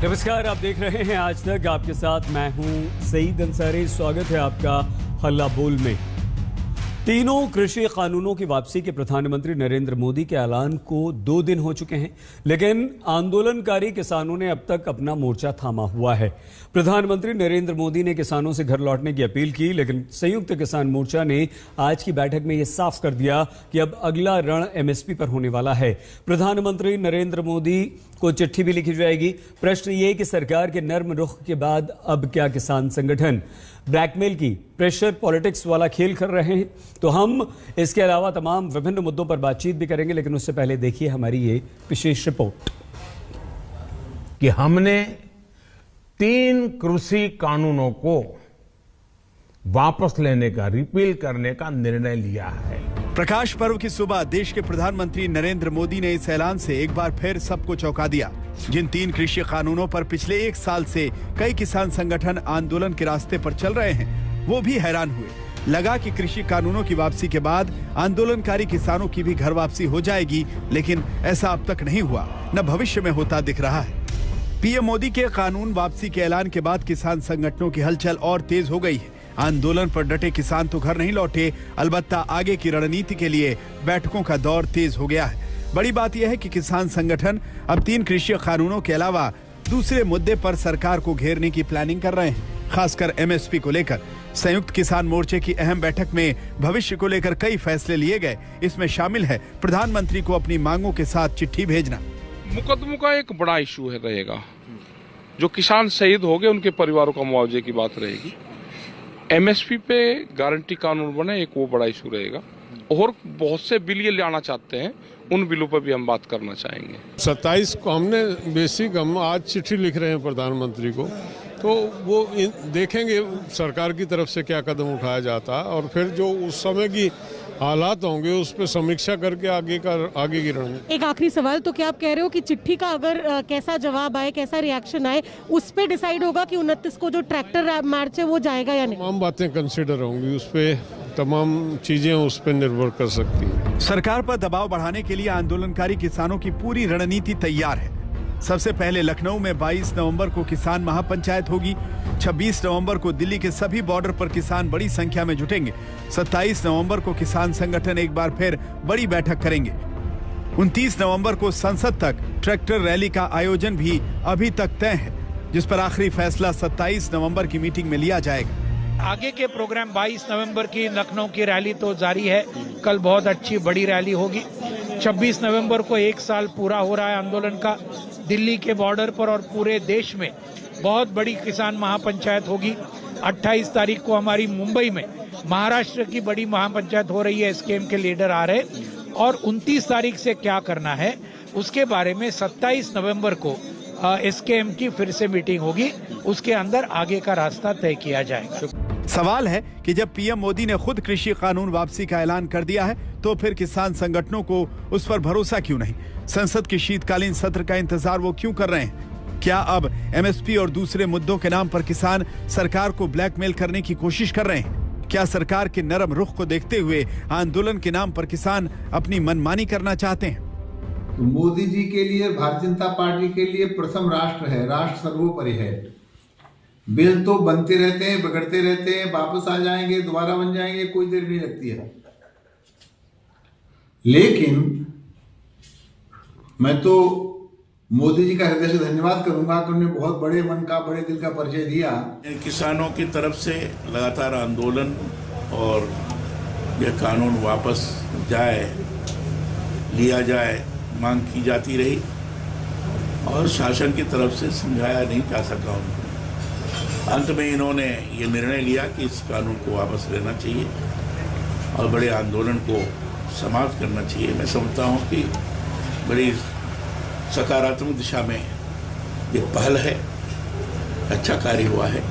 नमस्कार, आप देख रहे हैं आज तक। आपके साथ मैं हूं सईद अंसारी। स्वागत है आपका हल्ला बोल में। तीनों कृषि कानूनों की वापसी के प्रधानमंत्री नरेंद्र मोदी के ऐलान को 2 दिन हो चुके हैं, लेकिन आंदोलनकारी किसानों ने अब तक अपना मोर्चा थामा हुआ है। प्रधानमंत्री नरेंद्र मोदी ने किसानों से घर लौटने की अपील की, लेकिन संयुक्त किसान मोर्चा ने आज की बैठक में यह साफ कर दिया कि अब अगला रण एमएसपी पर होने वाला है। प्रधानमंत्री नरेंद्र मोदी को चिट्ठी भी लिखी जाएगी। प्रश्न ये कि सरकार के नर्म रुख के बाद अब क्या किसान संगठन ब्लैकमेल की प्रेशर पॉलिटिक्स वाला खेल कर रहे हैं? तो हम इसके अलावा तमाम विभिन्न मुद्दों पर बातचीत भी करेंगे, लेकिन उससे पहले देखिए हमारी ये विशेष रिपोर्ट कि हमने 3 कृषि कानूनों को वापस लेने का, रिपील करने का निर्णय लिया है। प्रकाश पर्व की सुबह देश के प्रधानमंत्री नरेंद्र मोदी ने इस ऐलान से एक बार फिर सबको चौंका दिया। जिन 3 कृषि कानूनों पर पिछले 1 साल से कई किसान संगठन आंदोलन के रास्ते पर चल रहे हैं, वो भी हैरान हुए। लगा कि कृषि कानूनों की वापसी के बाद आंदोलनकारी किसानों की भी घर वापसी हो जाएगी, लेकिन ऐसा अब तक नहीं हुआ, न भविष्य में होता दिख रहा है। पीएम मोदी के कानून वापसी के ऐलान के बाद किसान संगठनों की हलचल और तेज हो गई है। आंदोलन पर डटे किसान तो घर नहीं लौटे, अलबत्ता आगे की रणनीति के लिए बैठकों का दौर तेज हो गया है। बड़ी बात यह है कि किसान संगठन अब 3 कृषि कानूनों के अलावा दूसरे मुद्दे पर सरकार को घेरने की प्लानिंग कर रहे हैं, खासकर एमएसपी को लेकर। संयुक्त किसान मोर्चे की अहम बैठक में भविष्य को लेकर कई फैसले लिए गए। इसमें शामिल है प्रधानमंत्री को अपनी मांगों के साथ चिट्ठी भेजना। मुकदमों का एक बड़ा इशू रहेगा। जो किसान शहीद हो गए उनके परिवारों का मुआवजे की बात रहेगी। एमएसपी पे गारंटी कानून बने, एक वो बड़ा इशू रहेगा। और बहुत से बिल ये लाना चाहते हैं, उन बिलों पर भी हम बात करना चाहेंगे। 27 को हमने हम आज चिट्ठी लिख रहे हैं प्रधानमंत्री को, तो वो देखेंगे सरकार की तरफ से क्या कदम उठाया जाता है, और फिर जो उस समय की हालात होंगे उस पर समीक्षा करके आगे की रणनीति। एक आखिरी सवाल, तो क्या आप कह रहे हो कि चिट्ठी का अगर कैसा जवाब आए, कैसा रिएक्शन आए, उस पे डिसाइड होगा कि 29 को जो ट्रैक्टर मार्च है वो जाएगा या नहीं? तमाम बातें कंसिडर होंगी, उस पे तमाम चीजें उस पर निर्भर कर सकती हैं। सरकार पर दबाव बढ़ाने के लिए आंदोलनकारी किसानों की पूरी रणनीति तैयार है। सबसे पहले लखनऊ में 22 नवंबर को किसान महापंचायत होगी। 26 नवंबर को दिल्ली के सभी बॉर्डर पर किसान बड़ी संख्या में जुटेंगे। 27 नवंबर को किसान संगठन एक बार फिर बड़ी बैठक करेंगे। 29 नवंबर को संसद तक ट्रैक्टर रैली का आयोजन भी अभी तक तय है, जिस पर आखिरी फैसला 27 नवंबर की मीटिंग में लिया जाएगा। आगे के प्रोग्राम 22 नवंबर की लखनऊ की रैली तो जारी है, कल बहुत अच्छी बड़ी रैली होगी। 26 नवंबर को 1 साल पूरा हो रहा है आंदोलन का। दिल्ली के बॉर्डर पर और पूरे देश में बहुत बड़ी किसान महापंचायत होगी। 28 तारीख को हमारी मुंबई में महाराष्ट्र की बड़ी महापंचायत हो रही है, एसकेएम के लीडर आ रहे। और 29 तारीख से क्या करना है उसके बारे में 27 नवंबर को एसकेएम की फिर से मीटिंग होगी, उसके अंदर आगे का रास्ता तय किया जाएगा। सवाल है कि जब पीएम मोदी ने खुद कृषि कानून वापसी का ऐलान कर दिया है, तो फिर किसान संगठनों को उस पर भरोसा क्यों नहीं? संसद के शीतकालीन सत्र का इंतजार वो क्यों कर रहे हैं? क्या अब एमएसपी और दूसरे मुद्दों के नाम पर किसान सरकार को ब्लैकमेल करने की कोशिश कर रहे हैं? क्या सरकार के नरम रुख को देखते हुए आंदोलन के नाम पर किसान अपनी मनमानी करना चाहते हैं? तो मोदी जी के लिए, भारतीय जनता पार्टी के लिए प्रथम राष्ट्र है, राष्ट्र सर्वोपरि है। बिल तो बनते रहते हैं, बिगड़ते रहते हैं, वापस आ जाएंगे, दोबारा बन जाएंगे, कोई देर नहीं लगती है। लेकिन मैं तो मोदी जी का हृदय से धन्यवाद करूंगा कि उन्होंने बहुत बड़े मन का, बड़े दिल का परिचय दिया। किसानों की तरफ से लगातार आंदोलन और यह कानून वापस जाए, लिया जाए, मांग की जाती रही, और शासन की तरफ से समझाया नहीं जा सका उनको। अंत में इन्होंने ये निर्णय लिया कि इस कानून को वापस लेना चाहिए और बड़े आंदोलन को समाप्त करना चाहिए। मैं समझता हूँ कि बड़ी सकारात्मक दिशा में ये पहल है, अच्छा कार्य हुआ है।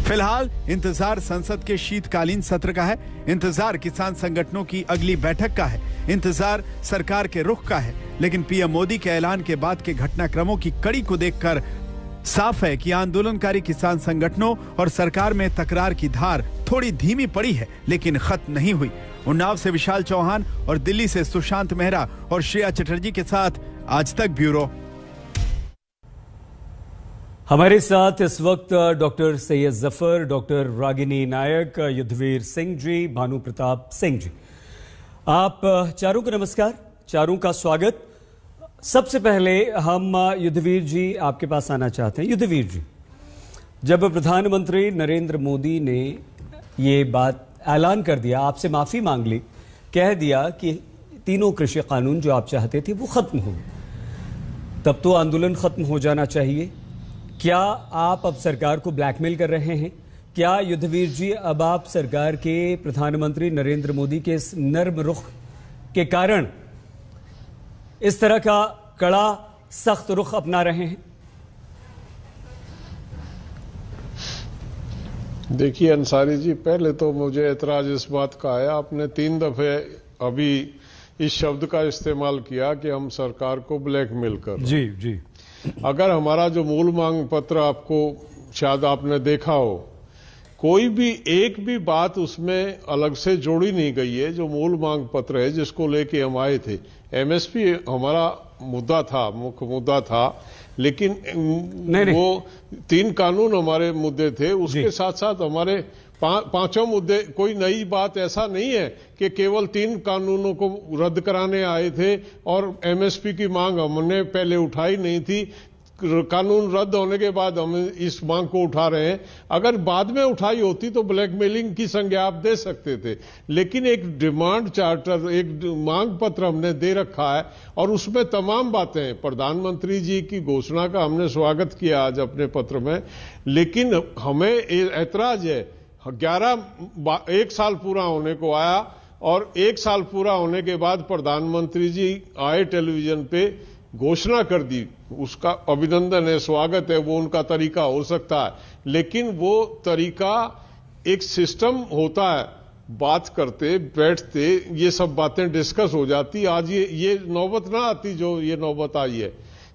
फिलहाल इंतजार संसद के शीतकालीन सत्र का है, इंतजार किसान संगठनों की अगली बैठक का है, इंतजार सरकार के रुख का है। लेकिन पीएम मोदी के ऐलान के बाद के घटनाक्रमों की कड़ी को देखकर साफ है कि आंदोलनकारी किसान संगठनों और सरकार में तकरार की धार थोड़ी धीमी पड़ी है, लेकिन खत्म नहीं हुई। उन्नाव से विशाल चौहान और दिल्ली से सुशांत मेहरा और श्रेया चटर्जी के साथ आज तक ब्यूरो। हमारे साथ इस वक्त डॉक्टर सैयद जफर, डॉक्टर रागिनी नायक, युद्धवीर सिंह जी, भानु प्रताप सिंह जी, आप चारों को नमस्कार, चारों का स्वागत। सबसे पहले हम युद्धवीर जी आपके पास आना चाहते हैं। युद्धवीर जी, जब प्रधानमंत्री नरेंद्र मोदी ने ये बात ऐलान कर दिया, आपसे माफी मांग ली, कह दिया कि तीनों कृषि कानून जो आप चाहते थे वो खत्म हो गए, तब तो आंदोलन खत्म हो जाना चाहिए। क्या आप अब सरकार को ब्लैकमेल कर रहे हैं? क्या युद्धवीर जी अब आप सरकार के प्रधानमंत्री नरेंद्र मोदी के इस नर्म रुख के कारण इस तरह का कड़ा सख्त रुख अपना रहे हैं? देखिए अंसारी जी, पहले तो मुझे ऐतराज इस बात का आया, आपने 3 दफे अभी इस शब्द का इस्तेमाल किया कि हम सरकार को ब्लैकमेल कर रहे हैं। जी जी। अगर हमारा जो मूल मांग पत्र आपको शायद आपने देखा हो, कोई भी एक भी बात उसमें अलग से जोड़ी नहीं गई है। जो मूल मांग पत्र है जिसको लेके हम आए थे, एमएसपी हमारा मुद्दा था, मुख्य मुद्दा था, लेकिन नहीं। वो 3 कानून हमारे मुद्दे थे, उसके साथ साथ हमारे पांचों मुद्दे। कोई नई बात ऐसा नहीं है कि केवल 3 कानूनों को रद्द कराने आए थे और एमएसपी की मांग हमने पहले उठाई नहीं थी। कानून रद्द होने के बाद हम इस मांग को उठा रहे हैं। अगर बाद में उठाई होती तो ब्लैकमेलिंग की संज्ञा आप दे सकते थे, लेकिन एक डिमांड चार्टर, एक मांग पत्र हमने दे रखा है और उसमें तमाम बातें, प्रधानमंत्री जी की घोषणा का हमने स्वागत किया आज अपने पत्र में, लेकिन हमें ऐतराज है। 1 साल पूरा होने को आया और 1 साल पूरा होने के बाद प्रधानमंत्री जी आए, टेलीविजन पे घोषणा कर दी, उसका अभिनंदन है, स्वागत है, वो उनका तरीका हो सकता है, लेकिन वो तरीका एक सिस्टम होता है, बात करते बैठते ये सब बातें डिस्कस हो जाती। आज ये नौबत ना आती जो ये नौबत आई है।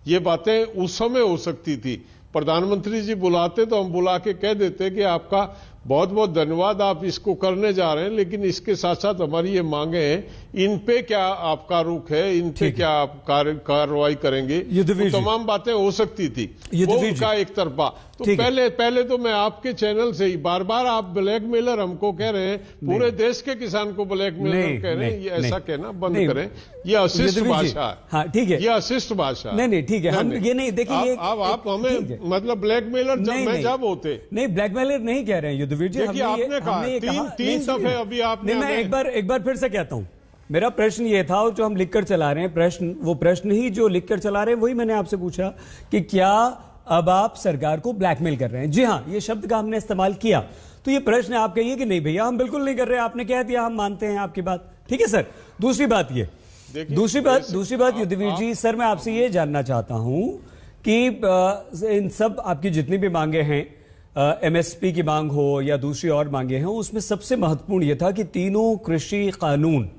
ये बातें उस समय हो सकती थी। प्रधानमंत्री जी बुलाते तो हम बुला के कह देते कि आपका बहुत बहुत धन्यवाद, आप इसको करने जा रहे हैं, लेकिन इसके साथ साथ हमारी ये मांगे हैं, इन पे क्या आपका रुख है, इन पे क्या आप कार्रवाई करेंगे, तो तमाम बातें हो सकती थी। वो उनका एक तरफा। तो पहले तो मैं आपके चैनल से ही बार बार आप ब्लैकमेलर हमको कह रहे हैं, पूरे देश के किसान को ब्लैकमेलर कह रहे हैं, ये ऐसा कहना बंद करें। ये अशिष्ट भाषा है। हाँ ठीक है, ये अशिष्ट भाषा है। नहीं ठीक है, हम ये नहीं देखिए, आप हमें मतलब ब्लैकमेलर जब होते नहीं, ब्लैकमेलर नहीं कह रहे हैं युद्धवीर जी। आपने कहा 3 दफे अभी आपने। मैं एक बार फिर से कहता हूं, मेरा प्रश्न ये था, और जो हम लिखकर चला रहे हैं प्रश्न, वो प्रश्न ही जो लिखकर चला रहे हैं वही मैंने आपसे पूछा कि क्या अब आप सरकार को ब्लैकमेल कर रहे हैं? जी हाँ, ये शब्द का हमने इस्तेमाल किया। तो ये प्रश्न आप कहिए कि नहीं भैया हम बिल्कुल नहीं कर रहे, आपने कह दिया, हम मानते हैं आपकी बात। ठीक है सर। दूसरी बात दूसरी बात युद्धवीर जी, सर मैं आपसे ये जानना चाहता हूं कि इन सब आपकी जितनी भी मांगे हैं, एमएसपी की मांग हो या दूसरी और मांगे हैं, उसमें सबसे महत्वपूर्ण यह था कि तीनों कृषि कानून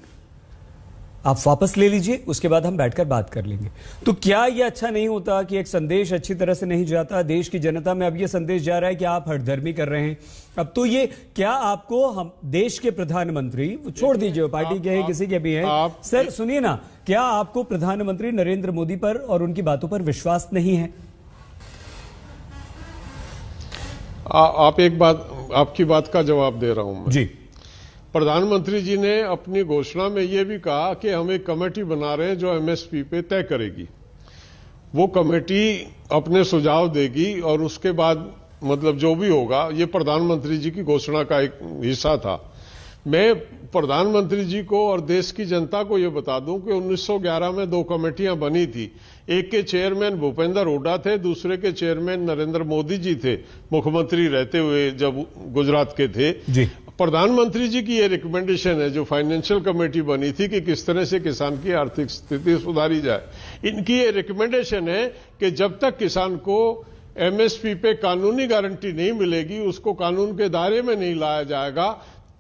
आप वापस ले लीजिए, उसके बाद हम बैठकर बात कर लेंगे। तो क्या यह अच्छा नहीं होता कि एक संदेश अच्छी तरह से नहीं जाता देश की जनता में? अब यह संदेश जा रहा है कि आप हठधर्मी कर रहे हैं। अब तो ये क्या आपको, हम देश के प्रधानमंत्री, छोड़ दीजिए पार्टी के हैं किसी के भी हैं, सर सुनिए ना, क्या आपको प्रधानमंत्री नरेंद्र मोदी पर और उनकी बातों पर विश्वास नहीं है? आप एक बात, आपकी बात का जवाब दे रहा हूं मैं जी। प्रधानमंत्री जी ने अपनी घोषणा में यह भी कहा कि हम एक कमेटी बना रहे हैं जो एमएसपी पे तय करेगी। वो कमेटी अपने सुझाव देगी और उसके बाद मतलब जो भी होगा, ये प्रधानमंत्री जी की घोषणा का एक हिस्सा था। मैं प्रधानमंत्री जी को और देश की जनता को यह बता दूं कि 1911 में 2 कमेटियां बनी थी। एक के चेयरमैन भूपेंद्र हुड्डा थे, दूसरे के चेयरमैन नरेंद्र मोदी जी थे, मुख्यमंत्री रहते हुए जब गुजरात के थे जी। प्रधानमंत्री जी की ये रिकमेंडेशन है जो फाइनेंशियल कमेटी बनी थी कि किस तरह से किसान की आर्थिक स्थिति सुधारी जाए। इनकी ये रिकमेंडेशन है कि जब तक किसान को एमएसपी पे कानूनी गारंटी नहीं मिलेगी, उसको कानून के दायरे में नहीं लाया जाएगा,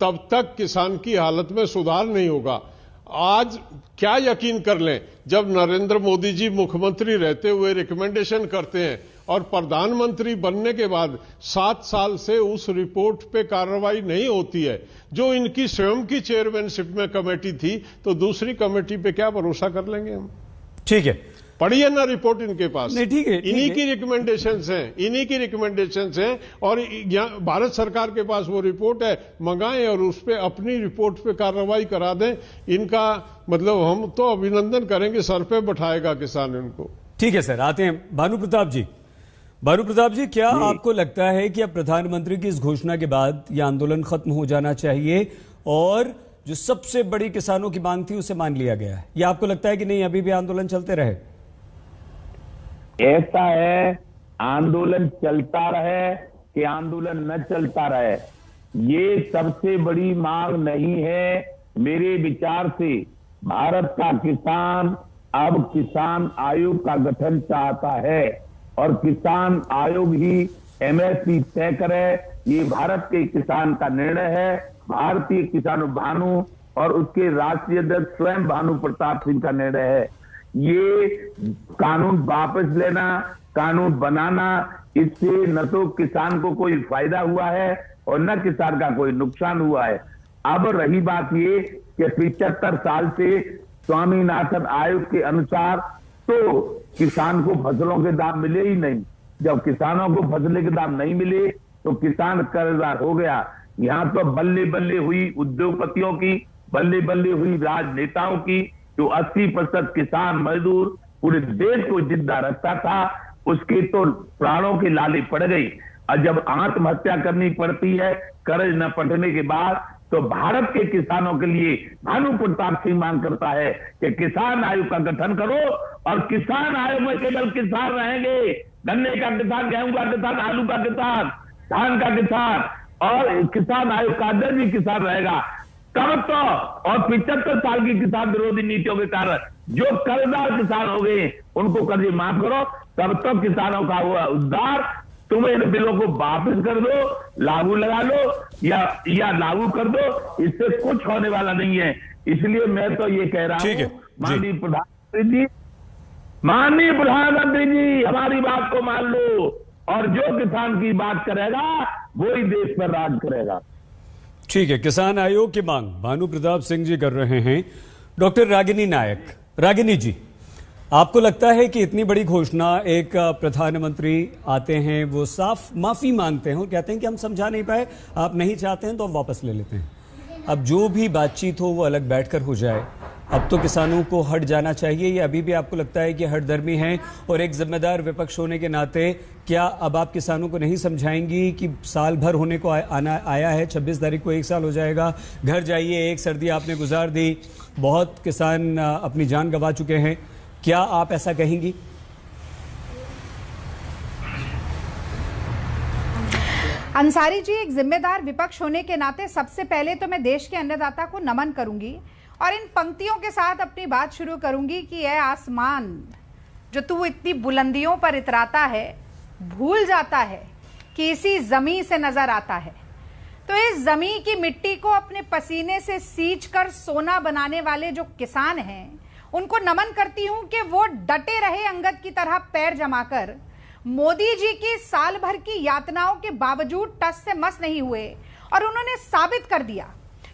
तब तक किसान की हालत में सुधार नहीं होगा। आज क्या यकीन कर लें, जब नरेंद्र मोदी जी मुख्यमंत्री रहते हुए रिकमेंडेशन करते हैं और प्रधानमंत्री बनने के बाद 7 साल से उस रिपोर्ट पे कार्रवाई नहीं होती है जो इनकी स्वयं की चेयरमैनशिप में कमेटी थी, तो दूसरी कमेटी पे क्या भरोसा कर लेंगे हम? ठीक है पढ़िए ना रिपोर्ट इनके पास। नहीं, ठीक है, इन्हीं की रिकमेंडेशंस हैं, और यहाँ भारत सरकार के पास वो रिपोर्ट है, मंगाएं और उस पे अपनी रिपोर्ट पे कार्रवाई करा दें। इनका मतलब हम तो अभिनंदन करेंगे, सर पे बैठाएगा किसान इनको। ठीक है सर, आते हैं भानु प्रताप जी। भानु प्रताप जी, क्या आपको लगता है कि अब प्रधानमंत्री की इस घोषणा के बाद यह आंदोलन खत्म हो जाना चाहिए और जो सबसे बड़ी किसानों की मांग थी उसे मान लिया गया है, या आपको लगता है कि नहीं अभी भी आंदोलन चलते रहे? ऐसा है, आंदोलन चलता रहे कि आंदोलन न चलता रहे, ये सबसे बड़ी मांग नहीं है। मेरे विचार से भारत का किसान अब किसान आयोग का गठन चाहता है और किसान आयोग ही एमएसपी तय करे। ये भारत के किसान का निर्णय है, भारतीय किसान भानु और उसके राष्ट्रीय अध्यक्ष स्वयं भानु प्रताप सिंह का निर्णय है। ये कानून वापस लेना, कानून बनाना, इससे न तो किसान को कोई फायदा हुआ है और न किसान का कोई नुकसान हुआ है। अब रही बात ये कि 75 साल से स्वामीनाथन आयोग के अनुसार तो किसान को फसलों के दाम मिले ही नहीं। जब किसानों को फसलों के दाम नहीं मिले तो किसान कर्जदार हो गया। यहाँ तो बल्ले बल्ले हुई उद्योगपतियों की, बल्ले बल्ले हुई राजनेताओं की, जो 80% किसान मजदूर पूरे देश को जिंदा रखता था, उसके तो प्राणों की लाली पड़ गई। और जब आत्महत्या करनी पड़ती है कर्ज न पटने के बाद, तो भारत के किसानों के लिए भानु प्रताप सिंह मांग करता है कि किसान आयोग का गठन करो और किसान आयोग में केवल किसान रहेंगे। गन्ने का किसान, गेहूं का किसान, आलू का किसान, धान का किसान, और किसान आयोग का अध्यक्ष भी किसान रहेगा। तब तो और 75 साल की किसान विरोधी नीतियों के कारण जो कर्जदार किसान हो गए उनको कर्ज माफ करो, तब तो किसानों का हुआ उद्धार। तुम इन बिलों को वापस कर दो, लागू लगा लो या लागू कर दो, इससे कुछ होने वाला नहीं है। इसलिए मैं तो ये कह रहा हूं, माननीय प्रधानमंत्री जी हमारी बात को मान लो और जो किसान की बात करेगा वही देश पर राज करेगा। ठीक है, किसान आयोग की मांग भानु प्रताप सिंह जी कर रहे हैं। डॉक्टर रागिनी नायक, रागिनी जी, आपको लगता है कि इतनी बड़ी घोषणा, एक प्रधानमंत्री आते हैं, वो साफ माफी मांगते हैं और कहते हैं कि हम समझा नहीं पाए, आप नहीं चाहते हैं तो हम वापस ले लेते हैं। अब जो भी बातचीत हो वो अलग बैठकर हो जाए। अब तो किसानों को हट जाना चाहिए, या अभी भी आपको लगता है कि हठधर्मी हैं? और एक जिम्मेदार विपक्ष होने के नाते क्या अब आप किसानों को नहीं समझाएंगी कि साल भर होने को आया है, 26 तारीख को 1 साल हो जाएगा, घर जाइए, एक सर्दी आपने गुजार दी, बहुत किसान अपनी जान गंवा चुके हैं, क्या आप ऐसा कहेंगी? अंसारी जी, एक जिम्मेदार विपक्ष होने के नाते सबसे पहले तो मैं देश के अन्नदाता को नमन करूंगी और इन पंक्तियों के साथ अपनी बात शुरू करूंगी कि यह आसमान जो तू इतनी बुलंदियों पर इतराता है, भूल जाता है कि इसी जमीन से नजर आता है। तो इस जमीन की मिट्टी को अपने पसीने से सींच कर सोना बनाने वाले जो किसान हैं, उनको नमन करती हूं कि वो डटे रहे अंगद की तरह पैर जमाकर, मोदी जी की साल भर की यातनाओं के बावजूद टस से मस नहीं हुए और उन्होंने साबित कर दिया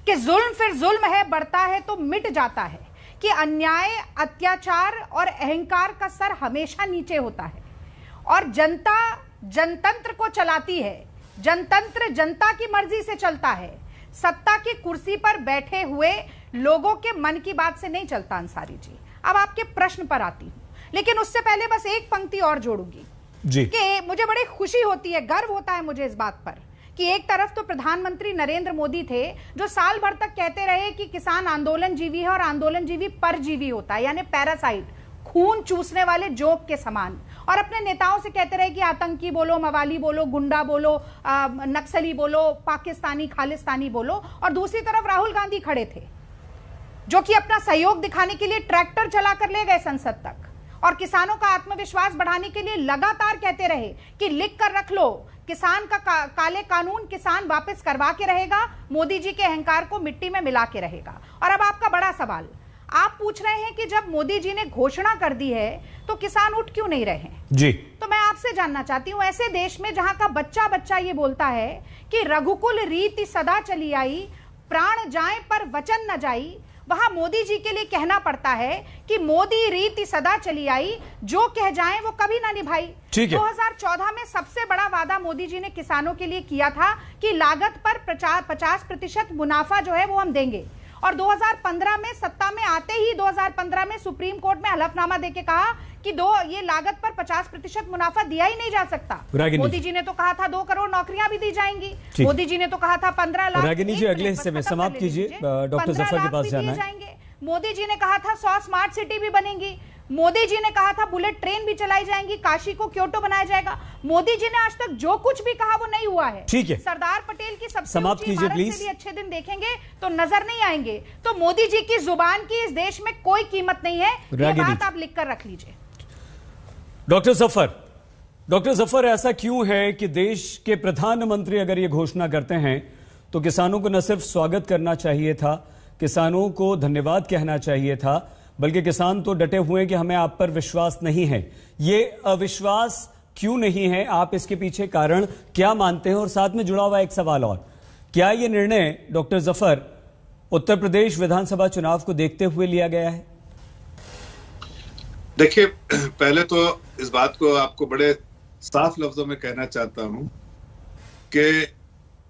कि जुल्म फिर जुल्म है, बढ़ता है तो मिट जाता है, कि अन्याय, अत्याचार और अहंकार का सर हमेशा नीचे होता है और जनता जनतंत्र को चलाती है। जनतंत्र जनता की मर्जी से चलता है, सत्ता की कुर्सी पर बैठे हुए लोगों के मन की बात से नहीं चलता। अंसारी जी, अब आपके प्रश्न पर आती हूं, लेकिन उससे पहले बस एक पंक्ति और जोड़ूंगी जी कि मुझे बड़ी खुशी होती है, गर्व होता है मुझे इस बात पर कि एक तरफ तो प्रधानमंत्री नरेंद्र मोदी थे जो साल भर तक कहते रहे कि किसान आंदोलन जीवी है और आंदोलन जीवी परजीवी होता है, यानी पैरासाइट, खून चूसने वाले जोंक के समान, और अपने नेताओं से कहते रहे कि आतंकी बोलो, मवाली बोलो, गुंडा बोलो, नक्सली बोलो, पाकिस्तानी खालिस्तानी बोलो। और दूसरी तरफ राहुल गांधी खड़े थे जो कि अपना सहयोग दिखाने के लिए ट्रैक्टर चलाकर ले गए संसद तक और किसानों का आत्मविश्वास बढ़ाने के लिए लगातार कहते रहे कि लिख कर रख लो, किसान का काले कानून किसान वापस करवा के रहेगा, मोदी जी के अहंकार को मिट्टी में मिला के रहेगा। और अब आपका बड़ा सवाल, आप पूछ रहे हैं कि जब मोदी जी ने घोषणा कर दी है तो किसान उठ क्यों नहीं रहे हैं जी? तो मैं आपसे जानना चाहती हूं, ऐसे देश में जहां का बच्चा बच्चा ये बोलता है कि रघुकुल रीति सदा चली आई, प्राण जाए पर वचन न जाई, वहां मोदी जी के लिए कहना पड़ता है कि मोदी रीति सदा चली आई, जो कह जाएं वो कभी ना निभाई। 2014 में सबसे बड़ा वादा मोदी जी ने किसानों के लिए किया था कि लागत पर 50% मुनाफा जो है वो हम देंगे, और 2015 में सत्ता में आते ही 2015 में सुप्रीम कोर्ट में हलफनामा देके कहा कि ये लागत पर 50% मुनाफा दिया ही नहीं जा सकता। मोदी जी ने तो कहा था 2 करोड़ नौकरियां भी दी जाएंगी, मोदी जी ने तो कहा था 15 लाख। रागिनी जी अगले हिस्से में समाप्त कीजिए, डॉक्टर जफर के पास जाना है। मोदी जी ने कहा था 100 स्मार्ट सिटी भी बनेंगी, मोदी जी ने कहा था बुलेट ट्रेन भी चलाई जाएंगी, काशी को क्योटो बनाया जाएगा। मोदी जी ने आज तक जो कुछ भी कहा वो नहीं हुआ है। ठीक है, सरदार पटेल की सबसे समाप्त कीजिए प्लीज। से भी अच्छे दिन देखेंगे तो नजर नहीं आएंगे। तो मोदी जी की जुबान की इस देश में कोई कीमत नहीं है, ये बात आप लिख कर रख लीजिए। डॉक्टर जफर, ऐसा क्यों है कि देश के प्रधानमंत्री अगर ये घोषणा करते हैं तो किसानों को न सिर्फ स्वागत करना चाहिए था, किसानों को धन्यवाद कहना चाहिए था, बल्कि किसान तो डटे हुए हैं कि हमें आप पर विश्वास नहीं है। ये अविश्वास क्यों नहीं है? आप इसके पीछे कारण क्या मानते हैं? और साथ में जुड़ा हुआ एक सवाल और, क्या ये निर्णय डॉक्टर जफर उत्तर प्रदेश विधानसभा चुनाव को देखते हुए लिया गया है? देखिए, पहले तो इस बात को आपको बड़े साफ लफ्जों में कहना चाहता हूं कि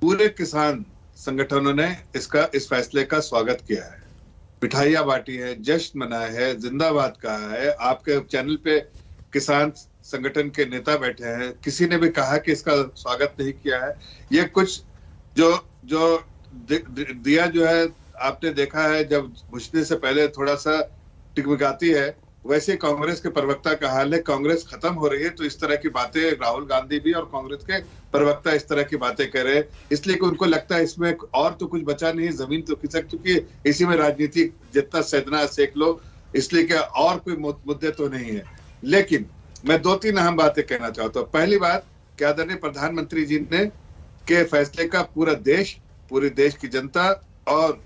पूरे किसान संगठनों ने इस फैसले का स्वागत किया है, मिठाइयां बांटी है, जश्न मनाया है, जिंदाबाद कहा है। आपके चैनल पे किसान संगठन के नेता बैठे हैं, किसी ने भी कहा कि इसका स्वागत नहीं किया है। ये कुछ जो दिया जो है आपने देखा है, जब बुझने से पहले थोड़ा सा टिकमिकाती है, वैसे कांग्रेस के प्रवक्ता का हाल है। कांग्रेस खत्म हो रही है तो इस तरह की बातें राहुल गांधी भी और कांग्रेस के प्रवक्ता इस तरह की बातें कर रहे हैं, इसलिए कि उनको लगता है इसमें और तो कुछ बचा नहीं, जमीन तो खिसक चुकी है, इसी में राजनीति जितना सेदना सेक लो, इसलिए कि और कोई मुद्दे तो नहीं है। लेकिन मैं 2-3 अहम बातें कहना चाहता हूँ। पहली बात, क्या आदरणीय प्रधानमंत्री जी ने के फैसले का पूरे देश की जनता और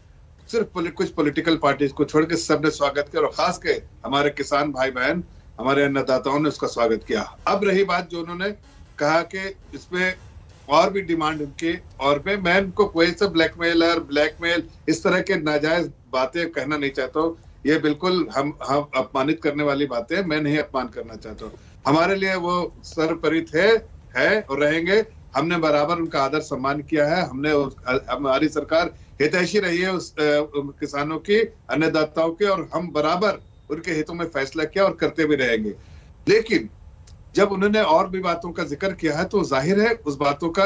सिर्फ कुछ पॉलिटिकल पार्टीज को छोड़ के सबने स्वागत किया, और खास के हमारे किसान भाई बहन, हमारे अन्नदाताओं ने उसका स्वागत किया। अब रही बात जो उन्होंने कहा कि इसमें और भी डिमांड उनकी, और मैं उनको कोई सा ब्लैकमेल इस तरह के नाजायज बातें कहना नहीं चाहता हूँ। ये बिल्कुल हम अपमानित करने वाली बातें, मैं नहीं अपमान करना चाहता हूँ। हमारे लिए वो सर्वपरित है और रहेंगे। हमने बराबर उनका आदर सम्मान किया है। हमारी सरकार हितैषी रही है उस किसानों की, अन्नदाताओं के, और हम बराबर उनके हितों में फैसला किया और करते भी रहेंगे। लेकिन जब उन्होंने और भी बातों का जिक्र किया है तो जाहिर है उस बातों का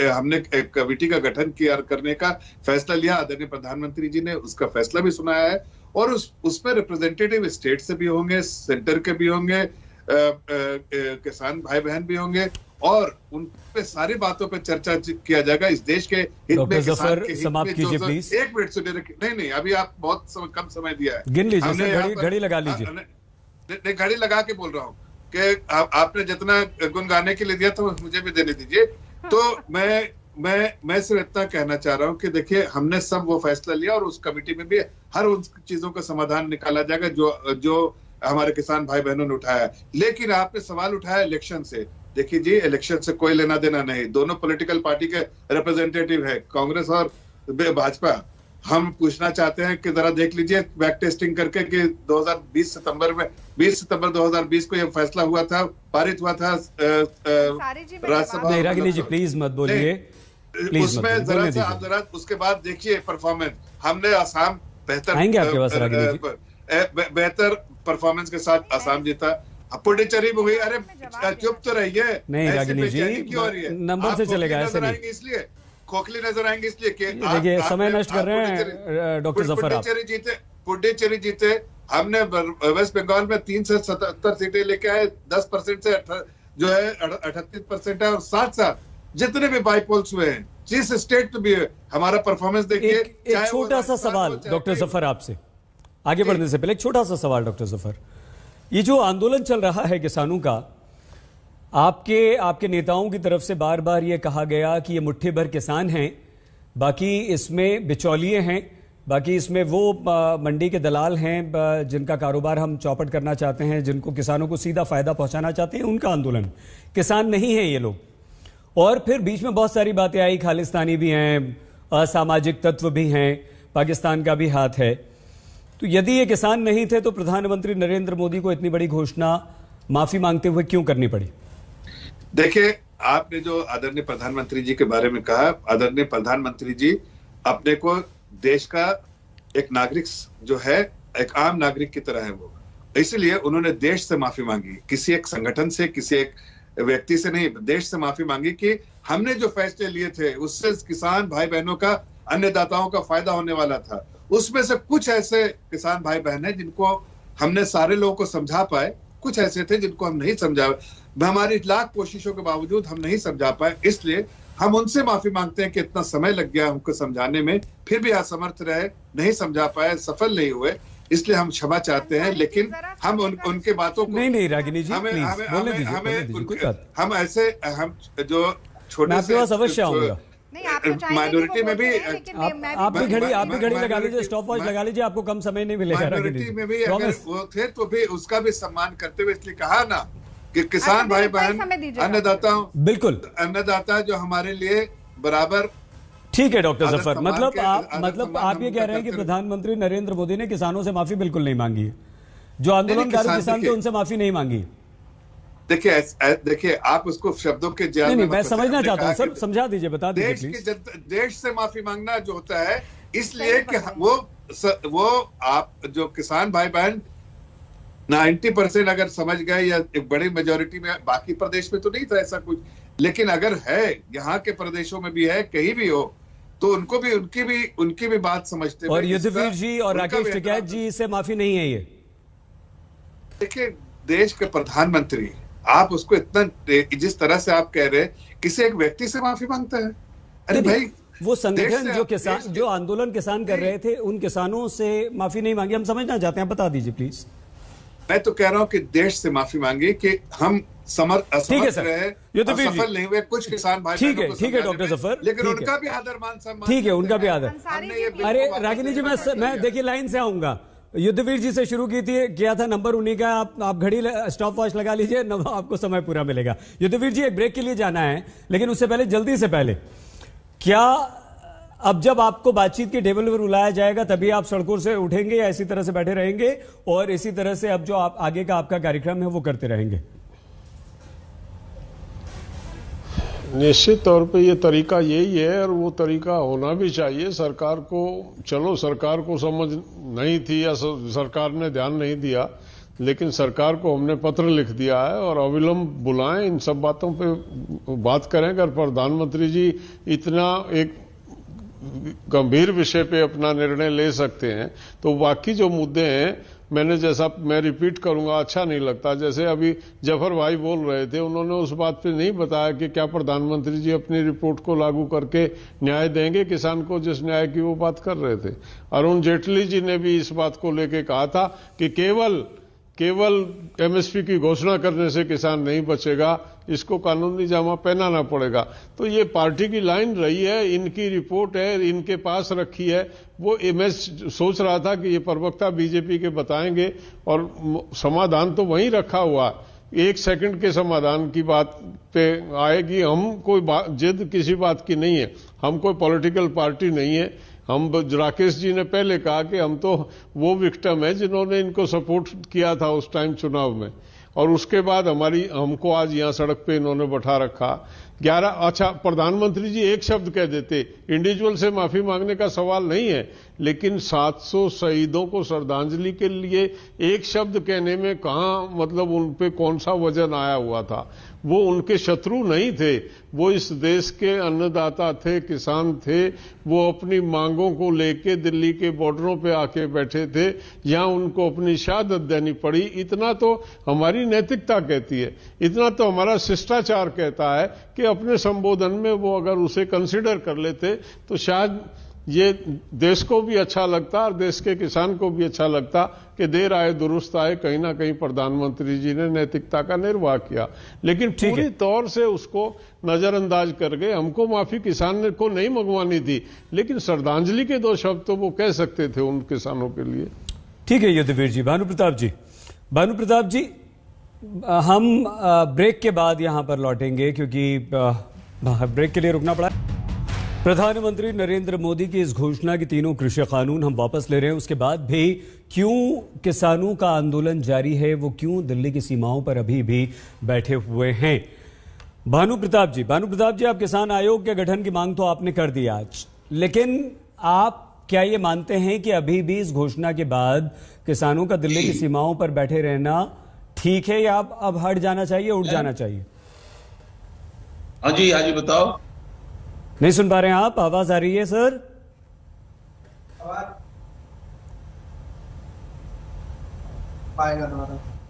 हमने एक कमेटी का गठन किया करने का फैसला लिया। आदरणीय प्रधानमंत्री जी ने उसका फैसला भी सुनाया है, और उसमें रिप्रेजेंटेटिव स्टेट से भी होंगे, सेंटर के भी होंगे, किसान भाई बहन भी होंगे, और उन पे सारी बातों पे चर्चा किया जाएगा। इस देश के हित में, किसान के हित में जो 1 मिनट सुनिए, नहीं अभी आप बहुत कम समय दिया है, गिन लीजिए, घड़ी लगा लीजिए। नहीं, घड़ी लगा के बोल रहा हूँ कि आपने जितना गुनगाने के लिए दिया तो मुझे भी देने दीजिए। तो मैं सिर्फ इतना कहना चाह रहा हूँ कि देखिए, हमने सब वो फैसला लिया और उस कमेटी में भी हर उन चीजों का समाधान निकाला जाएगा जो हमारे किसान भाई बहनों ने उठाया। लेकिन आपने सवाल उठाया इलेक्शन से। देखिए जी, इलेक्शन से कोई लेना देना नहीं, दोनों पॉलिटिकल पार्टी के रिप्रेजेंटेटिव है, कांग्रेस और भाजपा। हम पूछना चाहते हैं कि जरा देख लीजिए बैक टेस्टिंग करके कि 2020 सितंबर 2020 को यह फैसला हुआ था, पारित हुआ था राज्यसभा। नहीं रागिनी जी प्लीज मत बोलिए, उसमें जरा उसके बाद देखिए परफॉर्मेंस। हमने आसाम बेहतर परफॉर्मेंस के साथ आसाम जीता। पुडुचेरी में हुई, अरे चुप तो रहिए, नहीं रागिनी जी नंबर से चलेगा, ऐसे नहीं, इसलिए खोखली नजर आएंगे, इसलिए देखिए समय नष्ट कर रहे हैं डॉक्टर जफर। पुडुचेरी जीते, हमने वेस्ट बंगाल में 3 से 77 सीटें लेके आए, 10% से जो है 38% है, और साथ जितने भी बाईपोल्स हुए हैं, जिस स्टेट में भी हमारा परफॉर्मेंस देखिए। एक छोटा सा सवाल डॉक्टर जफर आपसे, आगे बढ़ने से पहले एक छोटा सा सवाल डॉक्टर जफर, ये जो आंदोलन चल रहा है किसानों का, आपके नेताओं की तरफ से बार बार ये कहा गया कि ये मुट्ठी भर किसान हैं, बाकी इसमें बिचौलिए हैं, बाकी इसमें वो मंडी के दलाल हैं जिनका कारोबार हम चौपट करना चाहते हैं, जिनको किसानों को सीधा फायदा पहुंचाना चाहते हैं, उनका आंदोलन, किसान नहीं है ये लोग। और फिर बीच में बहुत सारी बातें आई, खालिस्तानी भी हैं, असामाजिक तत्व भी हैं, पाकिस्तान का भी हाथ है। तो यदि ये किसान नहीं थे तो प्रधानमंत्री नरेंद्र मोदी को इतनी बड़ी घोषणा माफी मांगते हुए क्यों करनी पड़ी? देखिए, आपने जो आदरणीय प्रधानमंत्री जी के बारे में कहा, आदरणीय प्रधानमंत्री जी अपने को देश का एक नागरिक जो है, एक आम नागरिक की तरह है वो, इसलिए उन्होंने देश से माफी मांगी, किसी एक संगठन से, किसी एक व्यक्ति से नहीं, देश से माफी मांगी कि हमने जो फैसले लिए थे उससे किसान भाई बहनों का, अन्नदाताओं का फायदा होने वाला था। उसमें से कुछ ऐसे किसान भाई बहन हैं जिनको हमने सारे लोगों को समझा पाए, कुछ ऐसे थे जिनको हम नहीं समझा, हमारी लाख कोशिशों के बावजूद हम नहीं समझा पाए, इसलिए हम उनसे माफी मांगते हैं कि इतना समय लग गया हमको समझाने में, फिर भी असमर्थ रहे, नहीं समझा पाए, सफल नहीं हुए, इसलिए हम क्षमा चाहते हैं। लेकिन हम उनके बातों को नहीं रागिनी जी, हमें ऐसे हम जो छोटे से अवश्य आऊंगा माइनॉरिटी में भी आप भी घड़ी लगा लीजिए, स्टॉप वॉच लगा लीजिए, आपको कम समय नहीं मिलेगा। माइनॉरिटी में भी अगर वो थे तो भी उसका भी सम्मान करते हुए इसलिए कहा ना कि किसान भाई बहन, अन्नदाता, बिल्कुल अन्नदाता जो हमारे लिए बराबर। ठीक है डॉक्टर जफर, मतलब आप ये कह रहे हैं कि प्रधानमंत्री नरेंद्र मोदी ने किसानों से माफी बिल्कुल नहीं मांगी है, जो आंदोलनकारी किसान थे उनसे माफी नहीं मांगी। देखिए आप उसको शब्दों के जाल में मैं समझना चाहता हूँ सर, समझा दीजिए, बता दीजिए। देश से माफी मांगना जो होता है, इसलिए कि वो आप जो किसान भाई बहन 90% अगर समझ गए, या एक बड़ी मेजोरिटी में, बाकी प्रदेश में तो नहीं था ऐसा कुछ, लेकिन अगर है, यहाँ के प्रदेशों में भी है, कहीं भी हो, तो उनकी भी बात समझते हैं। और युद्धवीर जी और राकेश टिकैत जी से माफी नहीं है ये। देखिए, देश के प्रधानमंत्री, आप उसको इतना, जिस तरह से आप कह रहे हैं, किसी एक व्यक्ति से माफी मांगता है? अरे भाई, वो संगठन जो आंदोलन किसान कर रहे थे, उन किसानों से माफी नहीं मांगी, हम समझना चाहते हैं, बता दीजिए प्लीज। मैं तो कह रहा हूं कि देश से माफी मांगी कि हम असमर्थ रहे, सफल नहीं हुए कुछ किसान भाई। ठीक है डॉक्टर जफर, लेकिन उनका भी आदर मान सम्मान, ठीक है, उनका भी आदर। अरे रागिनी जी, मैं देखिए लाइन से आऊंगा, युद्धवीर जी से शुरू किया था, नंबर उन्हीं का, आप घड़ी स्टॉप वॉच लगा लीजिए, आपको समय पूरा मिलेगा। युद्धवीर जी, एक ब्रेक के लिए जाना है, लेकिन उससे पहले, जल्दी से पहले, क्या अब जब आपको बातचीत के टेबल पर बुलाया जाएगा तभी आप सड़कों से उठेंगे, या इसी तरह से बैठे रहेंगे और इसी तरह से अब जो आप आगे का आपका कार्यक्रम है वो करते रहेंगे? निश्चित तौर पे ये तरीका यही है, और वो तरीका होना भी चाहिए। सरकार को, चलो सरकार को समझ नहीं थी या सरकार ने ध्यान नहीं दिया, लेकिन सरकार को हमने पत्र लिख दिया है और अविलंब बुलाएं, इन सब बातों पे बात करें। अगर प्रधानमंत्री जी इतना एक गंभीर विषय पे अपना निर्णय ले सकते हैं, तो बाकी जो मुद्दे हैं, मैं रिपीट करूंगा, अच्छा नहीं लगता। जैसे अभी जफर भाई बोल रहे थे, उन्होंने उस बात पे नहीं बताया कि क्या प्रधानमंत्री जी अपनी रिपोर्ट को लागू करके न्याय देंगे किसान को, जिस न्याय की वो बात कर रहे थे। अरुण जेटली जी ने भी इस बात को लेके कहा था कि केवल एमएसपी की घोषणा करने से किसान नहीं बचेगा, इसको कानूनी जामा पहनाना पड़ेगा। तो ये पार्टी की लाइन रही है, इनकी रिपोर्ट है, इनके पास रखी है। वो मैं सोच रहा था कि ये प्रवक्ता बीजेपी के बताएंगे, और समाधान तो वहीं रखा हुआ, 1 सेकंड के समाधान की बात पे आएगी। हम कोई जिद किसी बात की नहीं है, हम कोई पॉलिटिकल पार्टी नहीं है। हम, राकेश जी ने पहले कहा कि हम तो वो विक्टिम है जिन्होंने इनको सपोर्ट किया था उस टाइम चुनाव में, और उसके बाद हमको आज यहां सड़क पे इन्होंने बैठा रखा। 11, अच्छा, प्रधानमंत्री जी एक शब्द कह देते, इंडिविजुअल से माफी मांगने का सवाल नहीं है, लेकिन 700 शहीदों को श्रद्धांजलि के लिए एक शब्द कहने में कहां, मतलब उन पे कौन सा वजन आया हुआ था? वो उनके शत्रु नहीं थे, वो इस देश के अन्नदाता थे, किसान थे। वो अपनी मांगों को लेके दिल्ली के बॉर्डरों पे आके बैठे थे, यहां उनको अपनी शहादत देनी पड़ी। इतना तो हमारी नैतिकता कहती है, इतना तो हमारा शिष्टाचार कहता है कि अपने संबोधन में वो अगर उसे कंसिडर कर लेते तो शायद ये देश को भी अच्छा लगता और देश के किसान को भी अच्छा लगता कि देर आए दुरुस्त आए। कहीं ना कहीं प्रधानमंत्री जी ने नैतिकता का निर्वाह किया, लेकिन पूरी तौर से उसको नजरअंदाज कर गए। हमको माफी किसान को नहीं मंगवानी थी, लेकिन श्रद्धांजलि के 2 शब्द तो वो कह सकते थे उन किसानों के लिए। ठीक है युद्धवीर जी। भानु प्रताप जी, हम ब्रेक के बाद यहां पर लौटेंगे, क्योंकि ब्रेक के लिए रुकना पड़ा। प्रधानमंत्री नरेंद्र मोदी की इस घोषणा की तीनों कृषि कानून हम वापस ले रहे हैं, उसके बाद भी क्यों किसानों का आंदोलन जारी है, वो क्यों दिल्ली की सीमाओं पर अभी भी बैठे हुए हैं। भानु प्रताप जी, आप किसान आयोग के गठन की मांग तो आपने कर दी आज, लेकिन आप क्या ये मानते हैं कि अभी भी इस घोषणा के बाद किसानों का दिल्ली की सीमाओं पर बैठे रहना ठीक है, या अब हट जाना चाहिए, उठ जाना चाहिए? हाँ जी बताओ। नहीं सुन पा रहे हैं आप? आवाज आ रही है सर?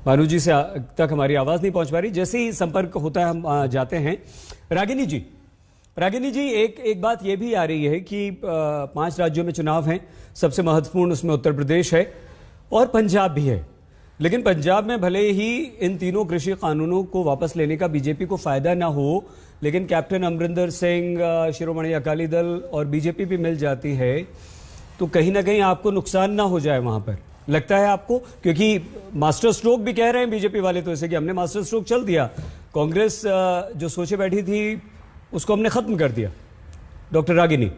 भानु जी से तक हमारी आवाज नहीं पहुंच पा रही, जैसे ही संपर्क होता है हम जाते हैं। रागिनी जी, एक बात यह भी आ रही है कि 5 राज्यों में चुनाव हैं, सबसे महत्वपूर्ण उसमें उत्तर प्रदेश है और पंजाब भी है, लेकिन पंजाब में भले ही इन तीनों कृषि कानूनों को वापस लेने का बीजेपी को फायदा ना हो, लेकिन कैप्टन अमरिंदर सिंह, शिरोमणि अकाली दल और बीजेपी भी मिल जाती है, तो कहीं ना कहीं आपको नुकसान ना हो जाए वहां पर, लगता है आपको? क्योंकि मास्टर स्ट्रोक भी कह रहे हैं बीजेपी वाले तो, ऐसे कि हमने मास्टर स्ट्रोक चल दिया, कांग्रेस जो सोचे बैठी थी उसको हमने खत्म कर दिया। डॉक्टर रागिनी।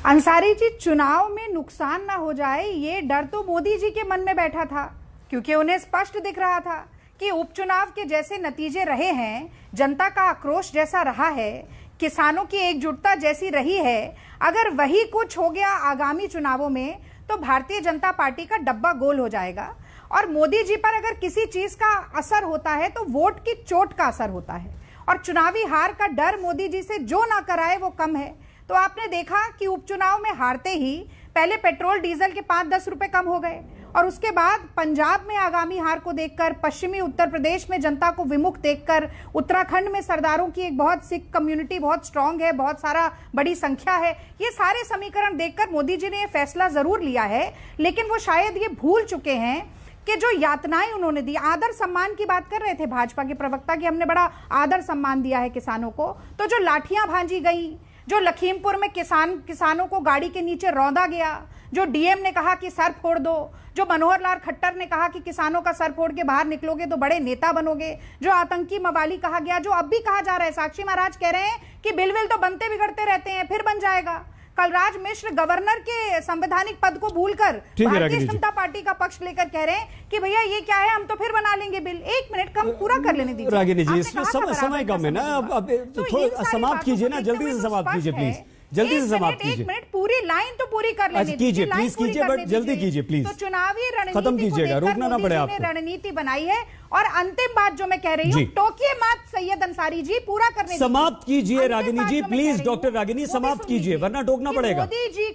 अंसारी जी, चुनाव में नुकसान ना हो जाए ये डर तो मोदी जी के मन में बैठा था, क्योंकि उन्हें स्पष्ट दिख रहा था कि उपचुनाव के जैसे नतीजे रहे हैं, जनता का आक्रोश जैसा रहा है, किसानों की एकजुटता जैसी रही है, अगर वही कुछ हो गया आगामी चुनावों में तो भारतीय जनता पार्टी का डब्बा गोल हो जाएगा। और मोदी जी पर अगर किसी चीज का असर होता है तो वोट की चोट का असर होता है, और चुनावी हार का डर मोदी जी से जो ना कराए वो कम है। तो आपने देखा कि उपचुनाव में हारते ही पहले पेट्रोल डीजल के 5-10 रुपए कम हो गए, और उसके बाद पंजाब में आगामी हार को देखकर, पश्चिमी उत्तर प्रदेश में जनता को विमुख देखकर, उत्तराखंड में सरदारों की एक बहुत सिख कम्युनिटी बहुत स्ट्रांग है, बहुत सारा बड़ी संख्या है, ये सारे समीकरण देखकर मोदी जी ने ये फैसला जरूर लिया है। लेकिन वो शायद ये भूल चुके हैं कि जो यातनाएं उन्होंने दी, आदर सम्मान की बात कर रहे थे भाजपा के प्रवक्ता कि हमने बड़ा आदर सम्मान दिया है किसानों को, तो जो लाठियां भांजी गई, जो लखीमपुर में किसानों को गाड़ी के नीचे रौंदा गया, जो डीएम ने कहा कि सर फोड़ दो, जो मनोहर लाल खट्टर ने कहा कि किसानों का सर फोड़ के बाहर निकलोगे तो बड़े नेता बनोगे, जो आतंकी मवाली कहा गया, जो अब भी कहा जा रहा है, साक्षी महाराज कह रहे हैं कि बिल तो बनते बिगड़ते रहते हैं, फिर बन जाएगा। कलराज मिश्र गवर्नर के संवैधानिक पद को भूलकर भारतीय जनता पार्टी का पक्ष लेकर कह रहे हैं कि भैया ये क्या है, हम तो फिर बना लेंगे बिल। 1 मिनट कम पूरा कर लेने दीजिए रागिनी जी, इसमें समय कम है ना, अब थोड़ा समाप्त कीजिए ना, जल्दी से समाप्त कीजिए प्लीज, जल्दी से समाप्त कीजिए। 1 मिनट पूरी लाइन तो पूरी कर लेने कीजिए, प्लीज कीजिए, बट जल्दी कीजिए प्लीज। तो चुनावी खत्म कीजिएगा, रोकना ना पड़े आपको। रणनीति बनाई है। और अंतिम बात जो मैं कह रही हूँ, टोकिए मत सैयद अंसारी जी, पूरा करने समाप्त कीजिए रागिनी जी प्लीज। डॉक्टर रागिनी समाप्त कीजिए वरना टोकना पड़ेगा। मोदी जी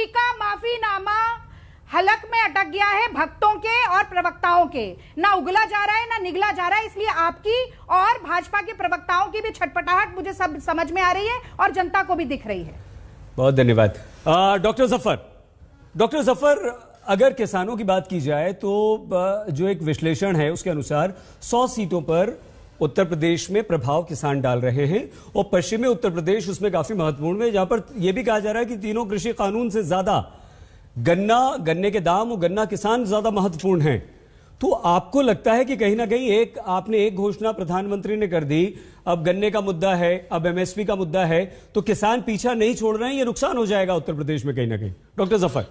का माफीनामा हलक में अटक गया है भक्तों के और प्रवक्ताओं के, ना उगला जा रहा है ना निगला जा रहा है, इसलिए आपकी और भाजपा के प्रवक्ताओं की भी छटपटाहट मुझे सब समझ में आ रही है और जनता को भी दिख रही है। बहुत धन्यवाद। डॉक्टर जफर, अगर किसानों की बात की जाए तो जो एक विश्लेषण है उसके अनुसार 100 सीटों पर उत्तर प्रदेश में प्रभाव किसान डाल रहे हैं, और पश्चिमी उत्तर प्रदेश उसमें काफी महत्वपूर्ण है, जहां पर यह भी कहा जा रहा है कि तीनों कृषि कानून से ज्यादा गन्ने के दाम और गन्ना किसान ज्यादा महत्वपूर्ण हैं। तो आपको लगता है कि कहीं ना कहीं आपने एक घोषणा प्रधानमंत्री ने कर दी, अब गन्ने का मुद्दा है, अब एमएसपी का मुद्दा है, तो किसान पीछा नहीं छोड़ रहे हैं, ये नुकसान हो जाएगा उत्तर प्रदेश में कहीं ना कहीं? डॉक्टर जफर,